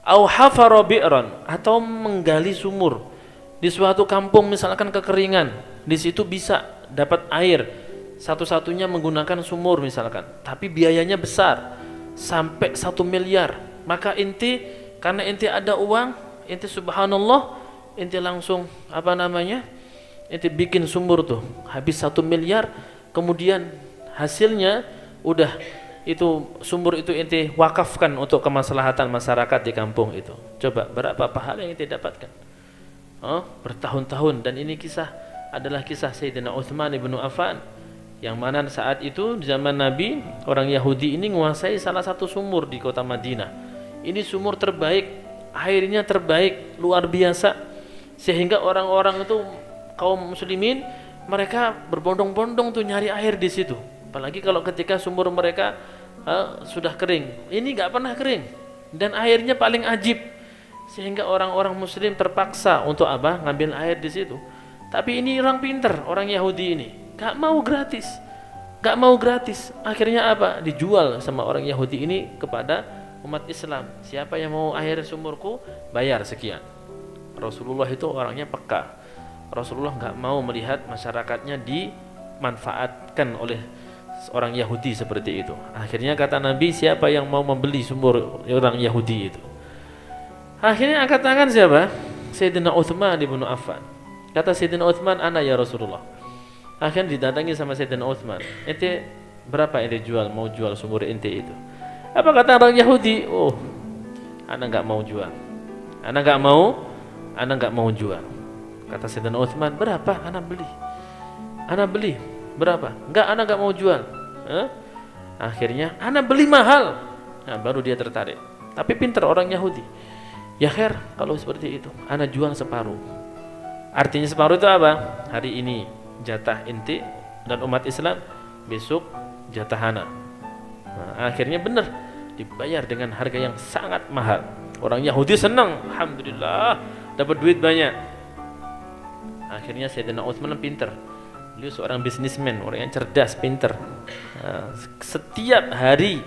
Au hafara bi'ran, atau menggali sumur di suatu kampung misalkan kekeringan, di situ bisa dapat air, satu-satunya menggunakan sumur misalkan, tapi biayanya besar sampai 1 miliar. Maka inti, karena inti ada uang, inti subhanallah, inti langsung inti bikin sumur tuh habis 1 miliar, kemudian hasilnya udah itu sumur itu inti wakafkan untuk kemaslahatan masyarakat di kampung itu. Coba berapa pahala yang inti dapatkan? Bertahun-tahun. Dan ini adalah kisah Sayyidina Utsman ibnu Affan, yang mana saat itu di zaman Nabi, orang Yahudi ini menguasai salah satu sumur di kota Madinah. Ini sumur terbaik, airnya terbaik, luar biasa, sehingga orang-orang itu kaum muslimin mereka berbondong-bondong tuh nyari air di situ. Apalagi kalau ketika sumur mereka sudah kering, ini nggak pernah kering dan airnya paling ajib, sehingga orang-orang muslim terpaksa untuk ngambil air di situ. Tapi ini orang pinter, orang Yahudi ini nggak mau gratis. Akhirnya dijual sama orang Yahudi ini kepada umat Islam. Siapa yang mau air sumurku, bayar sekian. Rasulullah itu orangnya peka. Rasulullah nggak mau melihat masyarakatnya dimanfaatkan oleh orang Yahudi seperti itu. Akhirnya kata Nabi, siapa yang mau membeli sumur orang Yahudi itu? Akhirnya angkat tangan siapa? Sayyidina Utsman ibnu Affan. Kata Sayyidina Utsman, ana ya Rasulullah. Akhirnya didatangi sama Sayyidina Utsman, ente berapa ente mau jual sumur ente itu? Apa kata orang Yahudi? Oh, ana nggak mau jual. Ana nggak mau jual. Kata Sayyidina Utsman, berapa? Ana beli. Berapa? Enggak, ana nggak mau jual. Akhirnya ana beli mahal. Nah, baru dia tertarik. Tapi pintar orang Yahudi. Ya khair, kalau seperti itu, ana jual separuh. Artinya separuh itu apa? Hari ini jatah inti dan umat Islam, besok jatah ana. Nah, akhirnya benar dibayar dengan harga yang sangat mahal. Orang Yahudi senang, alhamdulillah, dapat duit banyak. Akhirnya Sayyidina Utsman pintar. Beliau seorang bisnismen, orang yang cerdas, pintar. Setiap hari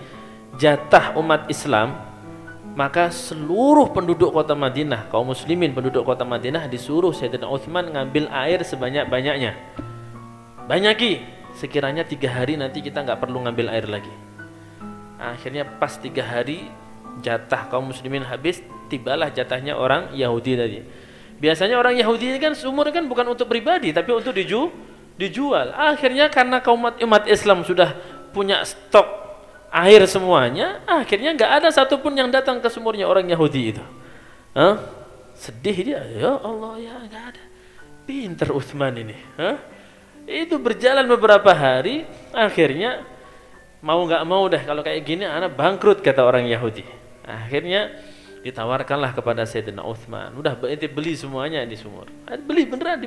jatah umat Islam, maka seluruh penduduk kota Madinah, kaum muslimin penduduk kota Madinah, disuruh Sayyidina Utsman ngambil air sebanyak-banyaknya. Banyaki, sekiranya 3 hari nanti kita nggak perlu ngambil air lagi. Akhirnya pas 3 hari jatah kaum muslimin habis, tibalah jatahnya orang Yahudi tadi. Biasanya orang Yahudi ini kan sumur kan bukan untuk pribadi, tapi untuk dijual. Akhirnya karena kaum umat Islam sudah punya stok air semuanya, akhirnya nggak ada satupun yang datang ke sumurnya orang Yahudi itu. Sedih dia, ya Allah, ya nggak ada. Pinter Utsman ini. Itu berjalan beberapa hari, akhirnya mau nggak mau dah kalau kayak gini anak bangkrut, kata orang Yahudi. Akhirnya ditawarkanlah kepada Sayyidina Utsman, udah beli semuanya di sumur. Beli beneran.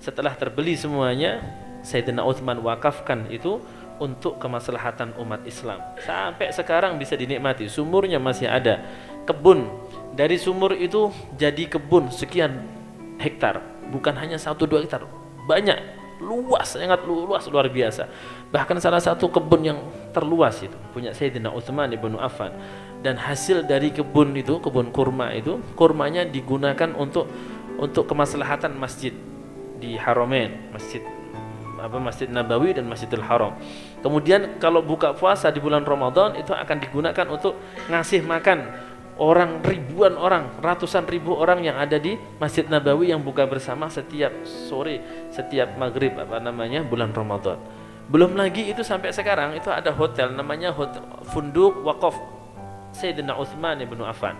Setelah terbeli semuanya, Sayyidina Utsman wakafkan itu untuk kemaslahatan umat Islam. Sampai sekarang bisa dinikmati, sumurnya masih ada. Kebun dari sumur itu jadi kebun sekian hektar, bukan hanya 1-2 hektar, banyak, luas, sangat luas, luar biasa. Bahkan salah satu kebun yang terluas itu punya Sayyidina Utsman ibnu Affan. Dan hasil dari kebun itu, kebun kurma itu, kurmanya digunakan untuk kemaslahatan masjid di Haramain, Masjid Nabawi dan Masjidil Haram. Kemudian kalau buka puasa di bulan Ramadan itu akan digunakan untuk ngasih makan orang, ribuan orang, ratusan ribu orang yang ada di Masjid Nabawi yang buka bersama setiap sore, setiap maghrib bulan Ramadan. Belum lagi itu sampai sekarang itu ada hotel namanya Hotel Funduk Waqaf Sayyidina Utsman ibnu Affan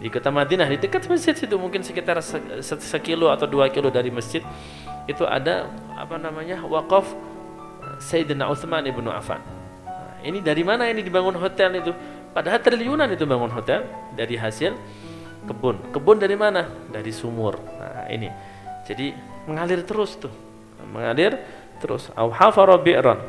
di kota Madinah, di dekat masjid situ, mungkin sekitar 1 kilo atau 2 kilo dari masjid itu ada wakaf Sayyidina Utsman ibnu Affan. Ini dari mana ini dibangun hotel itu? Padahal triliunan itu bangun hotel dari hasil kebun dari mana? Dari sumur. Nah, ini jadi mengalir terus. Au hafara bi'ran.